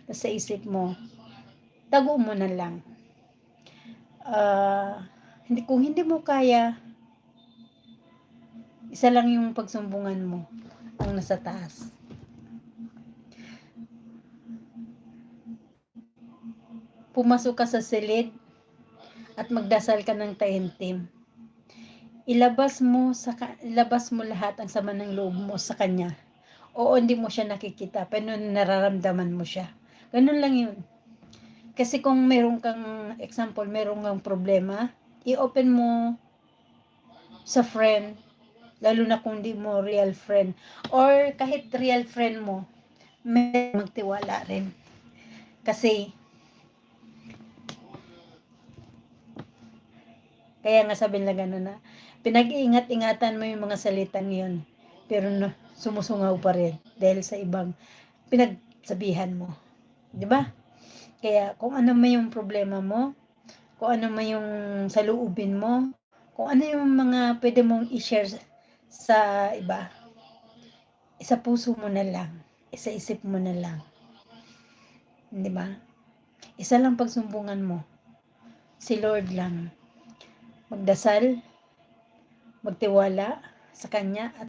sa isip mo, tago mo na lang. Kung hindi mo kaya, isa lang yung pagsumbungan mo, ang nasa taas. Pumasok ka sa silid at magdasal ka ng taimtim. Ilabas mo lahat ang sama ng loob mo sa kanya. Oo, hindi mo siya nakikita, pero nararamdaman mo siya. Ganun lang yun. Kasi kung meron kang problema, i-open mo sa friend, lalo na kung di mo real friend. Or kahit real friend mo, may magtiwala rin. Kasi, kaya nga sabi nila gano'n na, pinag-iingat-ingatan mo yung mga salitang yun, pero sumusungaw pa rin dahil sa ibang pinagsabihan mo. Di ba? Kaya kung ano man yung problema mo, kung ano man yung saloobin mo, kung ano yung mga pwede mong i-share sa iba, isa puso mo na lang, isa isip mo na lang. Di ba? Isa lang pagsumbungan mo. Si Lord lang. Magdasal, magtiwala sa Kanya at